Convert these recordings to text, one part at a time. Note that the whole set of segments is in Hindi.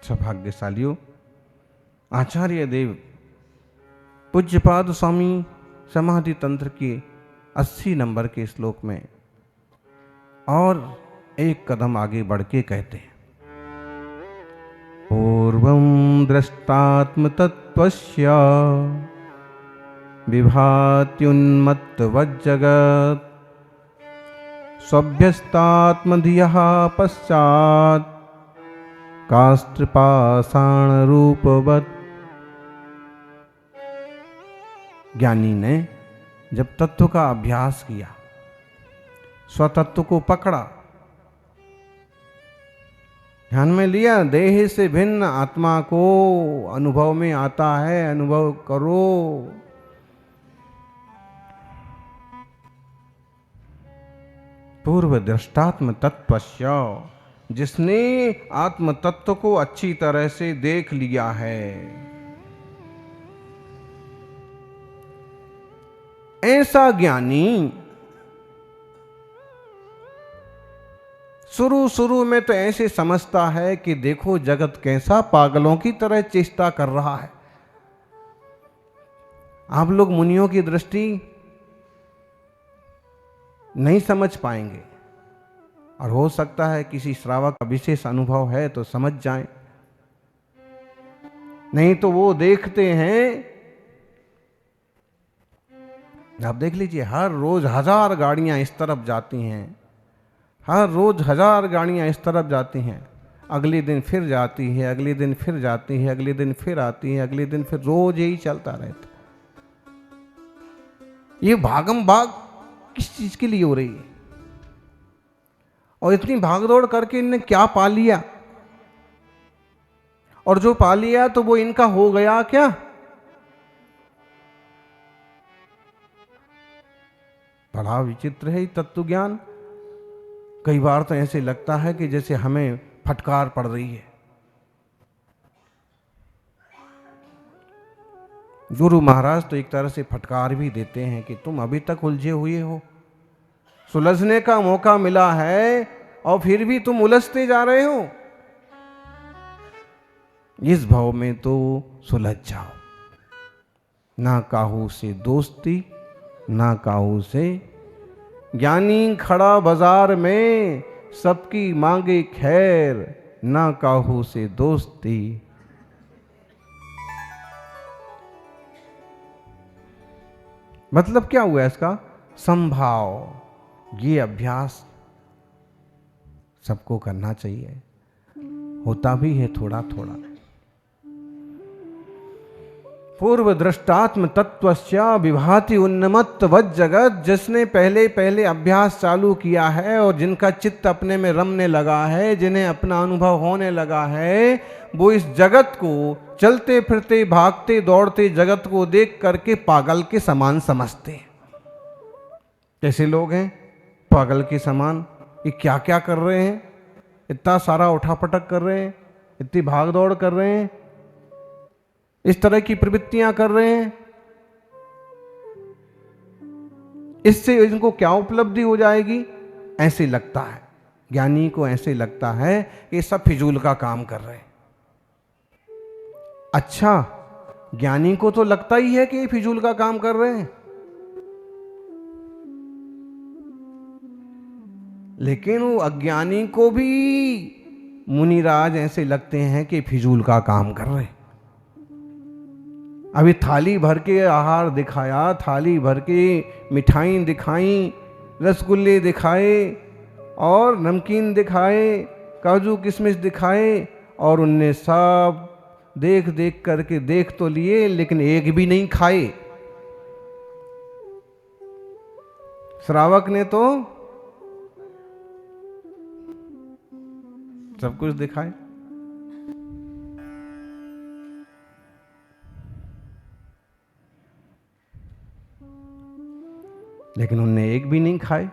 सौभाग्यशालियों, आचार्य देव पूज्यपाद स्वामी समाधि तंत्र के 80 नंबर के श्लोक में और एक कदम आगे बढ़ के कहते हैं, पूर्वं दृष्टात्म तत्त्वस्य विभात्युन्मत्तवज्जगत् स्वभ्यस्तात्मधियः पश्चात् काष्ठपाषाण रूपवत्। ज्ञानी ने जब तत्व का अभ्यास किया, स्वतत्व को पकड़ा, ध्यान में लिया, देह से भिन्न आत्मा को अनुभव में आता है, अनुभव करो। पूर्व दृष्टात्म तत्वस्य, जिसने आत्म तत्व को अच्छी तरह से देख लिया है, ऐसा ज्ञानी शुरू में तो ऐसे समझता है कि देखो जगत कैसा पागलों की तरह चेष्टा कर रहा है। आप लोग मुनियों की दृष्टि नहीं समझ पाएंगे, और हो सकता है किसी श्रावक का विशेष अनुभव है तो समझ जाएं, नहीं तो वो देखते हैं। आप देख लीजिए, हर रोज 1000 गाड़ियां इस तरफ जाती हैं, हर रोज 1000 गाड़ियां इस तरफ जाती हैं, अगले दिन फिर जाती है, अगले दिन फिर जाती है, अगले दिन फिर आती है, अगले दिन फिर, रोज यही चलता रहता। ये भागम भाग किस चीज के लिए हो रही है? और इतनी भागदौड़ करके इनने क्या पा लिया? और जो पा लिया तो वो इनका हो गया क्या? बड़ा विचित्र है तत्व ज्ञान। कई बार तो ऐसे लगता है कि जैसे हमें फटकार पड़ रही है। गुरु महाराज तो एक तरह से फटकार भी देते हैं कि तुम अभी तक उलझे हुए हो, सुलझने का मौका मिला है और फिर भी तुम उलझते जा रहे हो। इस भाव में तो सुलझ जाओ। ना काहू से दोस्ती, ना काहू से। ज्ञानी खड़ा बाजार में सबकी मांगे खैर, ना काहू से दोस्ती। मतलब क्या हुआ इसका? संभाव। ये अभ्यास सबको करना चाहिए, होता भी है थोड़ा थोड़ा। पूर्व दृष्टात्म तत्वस्य विभाति उन्मत्तवत् जगत, जिसने पहले पहले अभ्यास चालू किया है और जिनका चित्त अपने में रमने लगा है, जिन्हें अपना अनुभव होने लगा है, वो इस जगत को, चलते फिरते भागते दौड़ते जगत को देख करके पागल के समान समझते हैं। कैसे लोग हैं? पागल के समान। ये क्या क्या कर रहे हैं? इतना सारा उठापटक कर रहे हैं, इतनी भाग दौड़ कर रहे हैं, इस तरह की प्रवृत्तियां कर रहे हैं, इससे इनको क्या उपलब्धि हो जाएगी? ऐसे लगता है ज्ञानी को, ऐसे लगता है कि सब फिजूल का काम कर रहे हैं। अच्छा, ज्ञानी को तो लगता ही है कि ये फिजूल का काम कर रहे हैं, लेकिन वो अज्ञानी को भी मुनिराज ऐसे लगते हैं कि फिजूल का काम कर रहे हैं। अभी थाली भर के आहार दिखाया, थाली भर के मिठाई दिखाई, रसगुल्ले दिखाए और नमकीन दिखाए, काजू किशमिश दिखाए, और उनने सब देख देख करके देख तो लिए, लेकिन एक भी नहीं खाए। श्रावक ने तो सब कुछ दिखाए। लेकिन उनने एक भी नहीं खाए।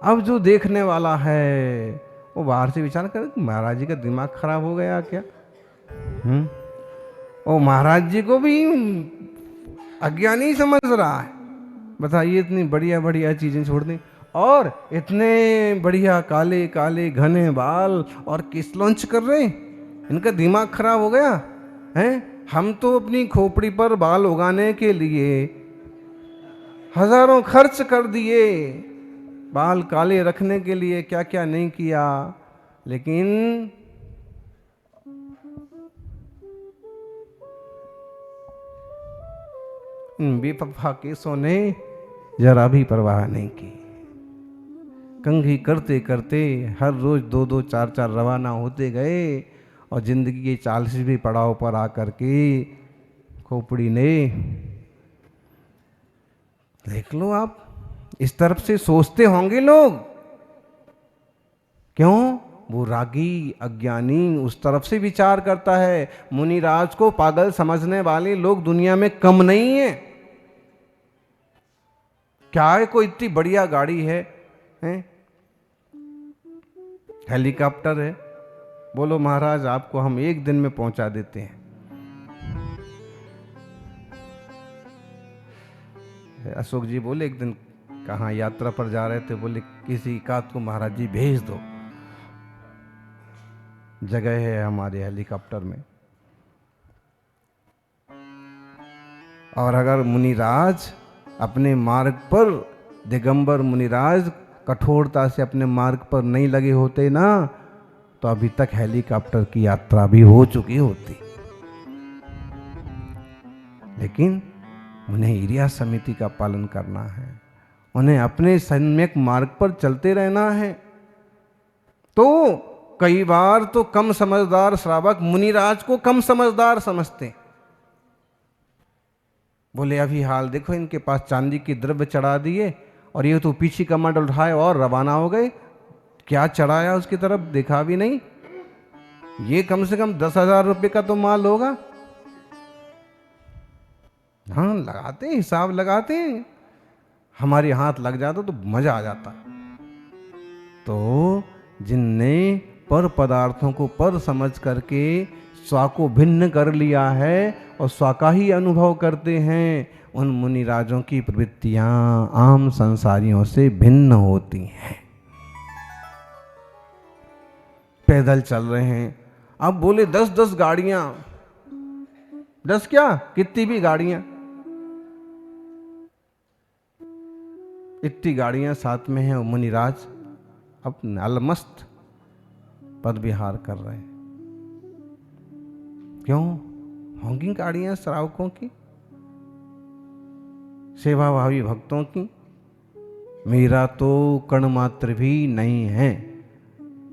अब जो देखने वाला है वो बाहर से विचार कर, महाराज जी का दिमाग खराब हो गया क्या? ओ महाराज जी को भी अज्ञानी समझ रहा है। बताइए, इतनी बढ़िया बढ़िया चीजें छोड़ दें, और इतने बढ़िया काले काले घने बाल और किस लॉन्च कर रहे हैं। इनका दिमाग खराब हो गया है। हम तो अपनी खोपड़ी पर बाल उगाने के लिए हजारों खर्च कर दिए, बाल काले रखने के लिए क्या क्या नहीं किया, लेकिन इन बेवफा केसों ने जरा भी परवाह नहीं की। कंघी करते करते हर रोज 2-2 4-4 रवाना होते गए और जिंदगी के 40वें पड़ाव पर आकर के खोपड़ी ने, देख लो आप, इस तरफ से सोचते होंगे लोग, क्यों? वो रागी अज्ञानी उस तरफ से विचार करता है। मुनिराज को पागल समझने वाले लोग दुनिया में कम नहीं है। क्या है, कोई इतनी बढ़िया गाड़ी है, हेलीकॉप्टर है, बोलो महाराज आपको हम 1 दिन में पहुंचा देते हैं। अशोक जी बोले एक दिन कहाँ यात्रा पर जा रहे थे, बोले किसी एकाध को महाराज जी भेज दो, जगह है हमारे हेलीकॉप्टर में। और अगर मुनिराज अपने मार्ग पर, दिगंबर मुनिराज कठोरता से अपने मार्ग पर नहीं लगे होते ना, तो अभी तक हेलीकॉप्टर की यात्रा भी हो चुकी होती। लेकिन उन्हें इरिया समिति का पालन करना है, उन्हें अपने सम्यक मार्ग पर चलते रहना है। तो कई बार तो कम समझदार श्रावक मुनिराज को कम समझदार समझते, बोले अभी हाल देखो, इनके पास चांदी की द्रव्य चढ़ा दिए और ये तो पीछे कमंडल उठाए और रवाना हो गए। क्या चढ़ाया उसकी तरफ देखा भी नहीं। ये कम से कम 10,000 रुपये का तो माल होगा। हाँ लगाते हैं, हिसाब लगाते हैं, हमारे हाथ लग जाता तो मजा आ जाता। तो जिनने पर पदार्थों को पर समझ करके स्वा को भिन्न कर लिया है और स्वा का ही अनुभव करते हैं, उन मुनिराजों की प्रवृत्तियां आम संसारियों से भिन्न होती हैं। पैदल चल रहे हैं, अब बोले 10-10 गाड़ियां, 10 क्या कितनी भी गाड़ियां, इतनी गाड़ियां साथ में हैं, मुनिराज अपने अलमस्त पद विहार कर रहे हैं। क्यों? होंगी गाड़ियां श्रावकों की, सेवाभावी भक्तों की। मेरा तो कण मात्र भी नहीं है,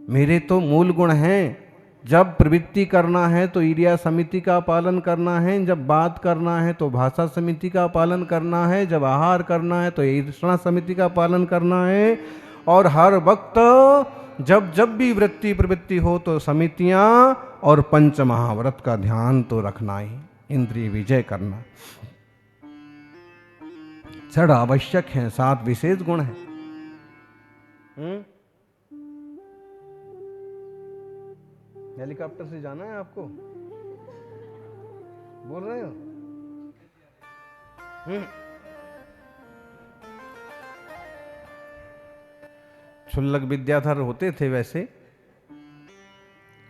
मेरे तो मूल गुण हैं। जब प्रवृत्ति करना है तो इरिया समिति का पालन करना है, जब बात करना है तो भाषा समिति का पालन करना है, जब आहार करना है तो ईर्षणा समिति का पालन करना है। और हर वक्त जब जब भी वृत्ति प्रवृत्ति हो तो समितियां और पंच महाव्रत का ध्यान तो रखना ही, इंद्रिय विजय करना। 6 आवश्यक हैं, 7 विशेष गुण हैं। हेलीकॉप्टर से जाना है आपको, बोल रहे हो? क्षुल्लक विद्याधर होते थे वैसे,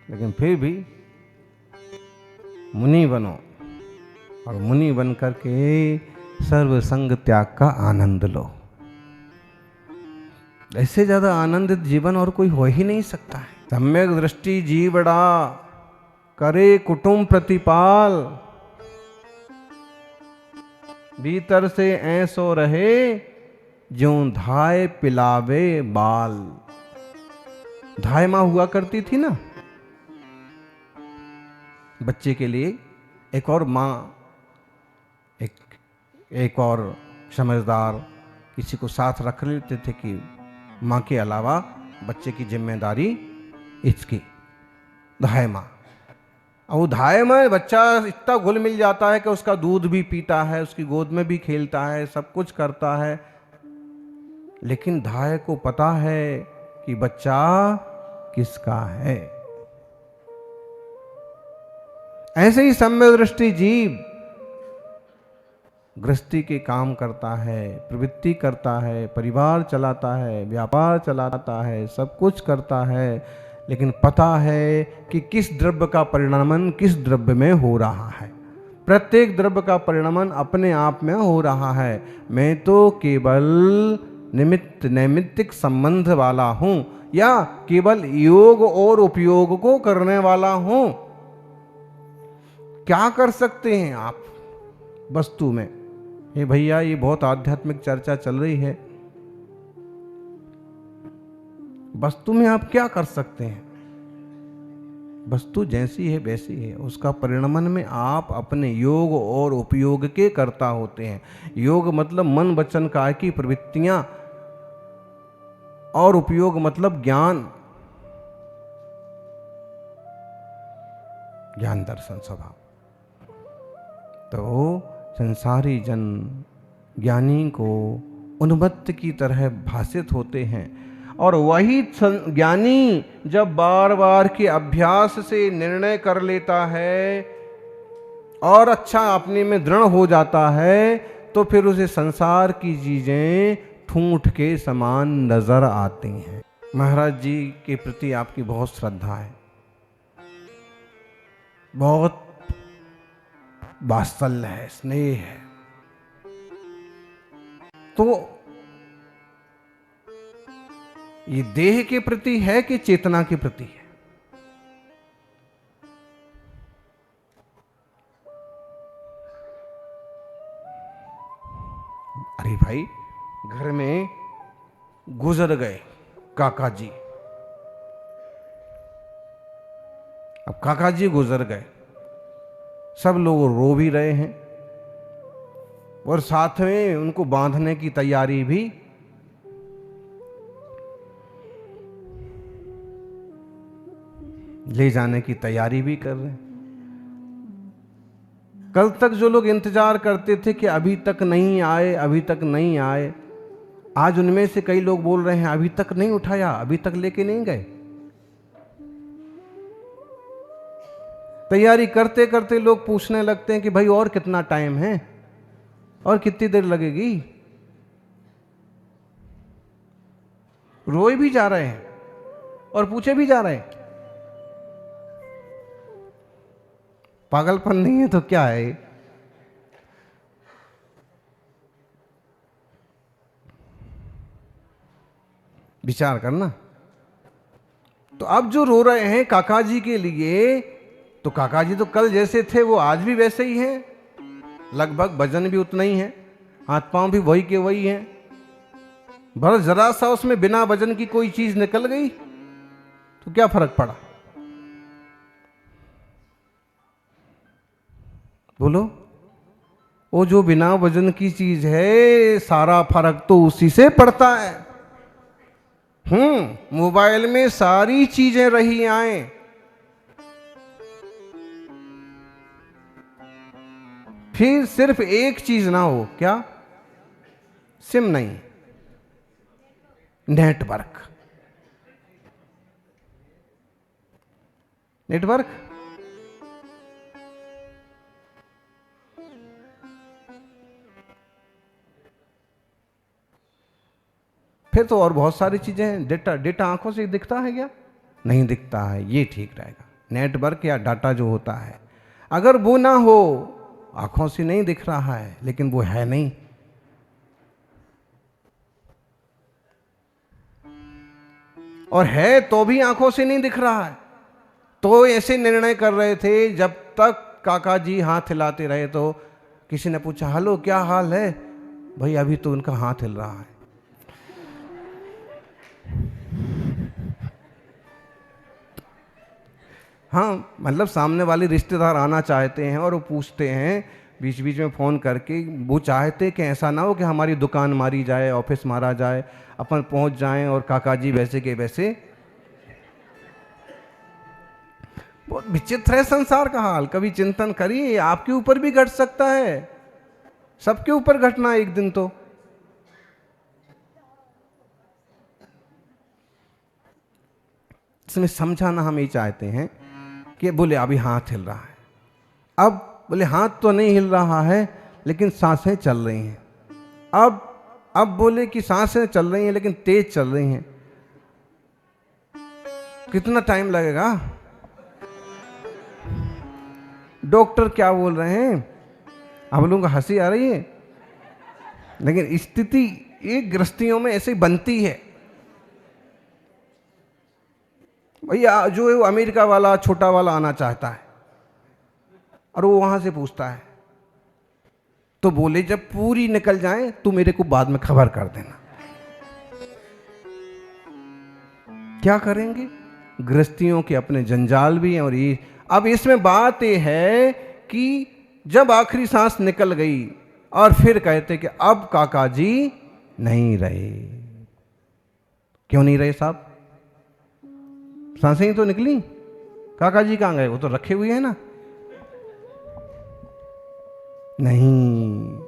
लेकिन फिर भी मुनि बनो और मुनि बन करके सर्व संग त्याग का आनंद लो। ऐसे ज्यादा आनंदित जीवन और कोई हो ही नहीं सकता है। सम्यक दृष्टि जीवड़ा करे कुटुंब प्रतिपाल, भीतर से ऐसो रहे ज्यों धाय पिलावे बाल। धाय माँ हुआ करती थी ना बच्चे के लिए, एक और माँ, एक और समझदार किसी को साथ रख लेते थे कि माँ के अलावा बच्चे की जिम्मेदारी इसकी, धाय माँ। और वो धाय में बच्चा इतना घुल मिल जाता है कि उसका दूध भी पीता है, उसकी गोद में भी खेलता है, सब कुछ करता है। लेकिन धाय को पता है कि बच्चा किसका है। ऐसे ही सम्यक दृष्टि जीव गृहस्थी के काम करता है, प्रवृत्ति करता है, परिवार चलाता है, व्यापार चलाता है, सब कुछ करता है, लेकिन पता है कि किस द्रव्य का परिणमन किस द्रव्य में हो रहा है। प्रत्येक द्रव्य का परिणमन अपने आप में हो रहा है। मैं तो केवल निमित्त नैमित्तिक संबंध वाला हूं या केवल योग और उपयोग को करने वाला हूं। क्या कर सकते हैं आप वस्तु में? ये भैया ये बहुत आध्यात्मिक चर्चा चल रही है। वस्तु में आप क्या कर सकते हैं? वस्तु जैसी है वैसी है, उसका परिणमन में आप अपने योग और उपयोग के कर्ता होते हैं। योग मतलब मन वचन काया की प्रवृत्तियां, और उपयोग मतलब ज्ञान, ज्ञान दर्शन स्वभाव। तो संसारी जन ज्ञानी को उन्मत्त की तरह भासित होते हैं, और वही ज्ञानी जब बार बार के अभ्यास से निर्णय कर लेता है और अच्छा अपने में दृढ़ हो जाता है, तो फिर उसे संसार की चीजें ठूंठ के समान नजर आती हैं। महाराज जी के प्रति आपकी बहुत श्रद्धा है, बहुत वात्सल्य है, स्नेह है। तो ये देह के प्रति है कि चेतना के प्रति है? अरे भाई, घर में गुजर गए काका जी, अब काका जी गुजर गए, सब लोग रो भी रहे हैं और साथ में उनको बांधने की तैयारी भी। ले जाने की तैयारी भी कर रहे हैं। कल तक जो लोग इंतजार करते थे कि अभी तक नहीं आए, अभी तक नहीं आए, आज उनमें से कई लोग बोल रहे हैं अभी तक नहीं उठाया, अभी तक लेके नहीं गए। तैयारी करते करते लोग पूछने लगते हैं कि भाई और कितना टाइम है, और कितनी देर लगेगी। रोए भी जा रहे हैं और पूछे भी जा रहे हैं। पागलपन नहीं है तो क्या है? विचार करना। तो अब जो रो रहे हैं काका जी के लिए, तो काका जी तो कल जैसे थे वो आज भी वैसे ही हैं, लगभग वजन भी उतना ही है, हाथ पांव भी वही के वही हैं। बस जरा सा उसमें बिना वजन की कोई चीज निकल गई तो क्या फर्क पड़ा? बोलो। वो जो बिना वजन की चीज है, सारा फर्क तो उसी से पड़ता है। मोबाइल में सारी चीजें रही आए, फिर सिर्फ एक चीज ना हो, क्या? सिम नहीं, नेटवर्क। नेटवर्क फिर तो और बहुत सारी चीजें हैं। डेटा आंखों से दिखता है क्या? नहीं दिखता है, ये ठीक रहेगा। नेटवर्क या डाटा जो होता है, अगर वो ना हो, आंखों से नहीं दिख रहा है लेकिन वो है नहीं, और है तो भी आंखों से नहीं दिख रहा है। तो ऐसे निर्णय कर रहे थे, जब तक काका जी हाथ हिलाते रहे तो किसी ने पूछा हेलो क्या हाल है? भाई अभी तो उनका हाथ हिल रहा है। हाँ, मतलब सामने वाले रिश्तेदार आना चाहते हैं और वो पूछते हैं बीच बीच में फ़ोन करके, वो चाहते कि ऐसा ना हो कि हमारी दुकान मारी जाए, ऑफिस मारा जाए, अपन पहुंच जाएं और काका जी वैसे के वैसे। बहुत विचित्र है संसार का हाल। कभी चिंतन करिए, आपके ऊपर भी घट सकता है, सबके ऊपर घटना एक दिन। तो इसमें समझाना हम ये चाहते हैं कि बोले अभी हाथ हिल रहा है, अब बोले हाथ तो नहीं हिल रहा है लेकिन सांसें चल रही हैं। अब बोले कि सांसें चल रही हैं लेकिन तेज चल रही हैं। कितना टाइम लगेगा? डॉक्टर क्या बोल रहे हैं? आप लोगों को हंसी आ रही है, लेकिन स्थिति एक गृहस्थियों में ऐसे बनती है। भैया जो है वो अमेरिका वाला छोटा वाला आना चाहता है और वो वहां से पूछता है, तो बोले जब पूरी निकल जाए तो मेरे को बाद में खबर कर देना। क्या करेंगे? गृहस्थियों के अपने जंजाल भी हैं। और ये अब इसमें बात ये है कि जब आखिरी सांस निकल गई और फिर कहते कि अब काका जी नहीं रहे। क्यों नहीं रहे साहब? सांसें ही तो निकली, काका जी कहां गए? वो तो रखे हुए हैं ना। नहीं,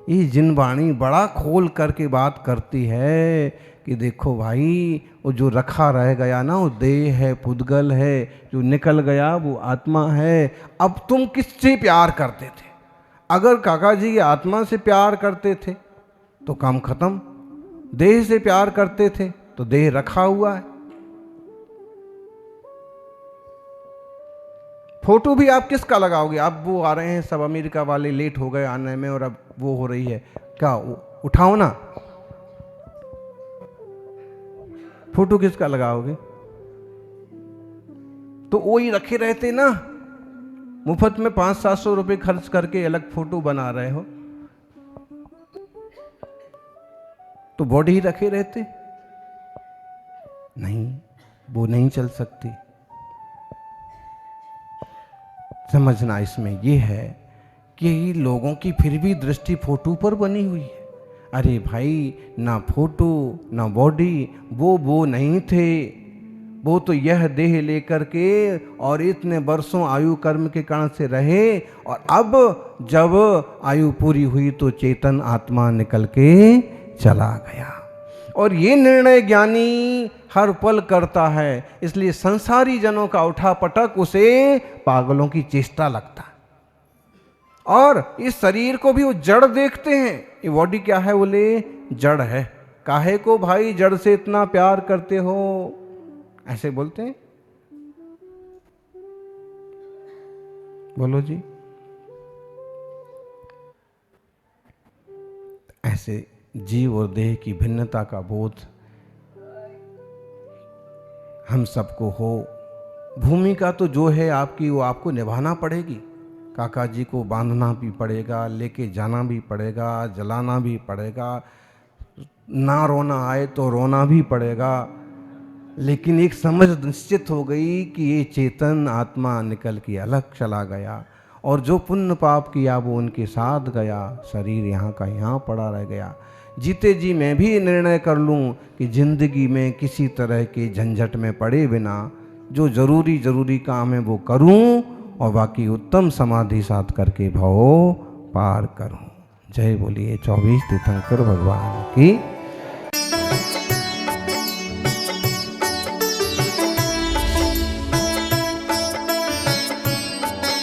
ये जिनवाणी बड़ा खोल करके बात करती है कि देखो भाई, वो जो रखा रह गया ना वो देह है, पुद्गल है, जो निकल गया वो आत्मा है। अब तुम किससे प्यार करते थे? अगर काका जी की आत्मा से प्यार करते थे तो काम खत्म, देह से प्यार करते थे तो देह रखा हुआ है। फोटो भी आप किसका लगाओगे? अब वो आ रहे हैं सब अमेरिका वाले, लेट हो गए आने में और अब वो हो रही है, क्या उठाओ ना, फोटो किसका लगाओगे? तो वही रखे रहते ना, मुफ्त में 500-700 रुपए खर्च करके अलग फोटो बना रहे हो, तो बॉडी ही रखे रहते। नहीं, वो नहीं चल सकती। समझना इसमें यह है कि लोगों की फिर भी दृष्टि फोटो पर बनी हुई है। अरे भाई, ना फोटो ना बॉडी, वो नहीं थे। वो तो यह देह लेकर के और इतने वर्षों आयु कर्म के कारण से रहे, और अब जब आयु पूरी हुई तो चेतन आत्मा निकल के चला गया। और ये निर्णय ज्ञानी हर पल करता है, इसलिए संसारी जनों का उठा पटक उसे पागलों की चेष्टा लगता है। और इस शरीर को भी वो जड़ देखते हैं। ये बॉडी क्या है? बोले जड़ है। काहे को भाई जड़ से इतना प्यार करते हो? ऐसे बोलते हैं। बोलो जी। ऐसे जीव और देह की भिन्नता का बोध हम सबको हो। भूमिका तो जो है आपकी वो आपको निभाना पड़ेगी। काका जी को बांधना भी पड़ेगा, लेके जाना भी पड़ेगा, जलाना भी पड़ेगा, ना रोना आए तो रोना भी पड़ेगा। लेकिन एक समझ निश्चित हो गई कि ये चेतन आत्मा निकल के अलग चला गया, और जो पुण्य पाप किया वो उनके साथ गया। शरीर यहाँ का यहाँ पड़ा रह गया। जीते जी मैं भी निर्णय कर लूँ कि जिंदगी में किसी तरह के झंझट में पड़े बिना जो जरूरी काम है वो करूँ, और बाकी उत्तम समाधि साध करके भव पार करूँ। जय बोलिए 24 तीर्थंकर भगवान की।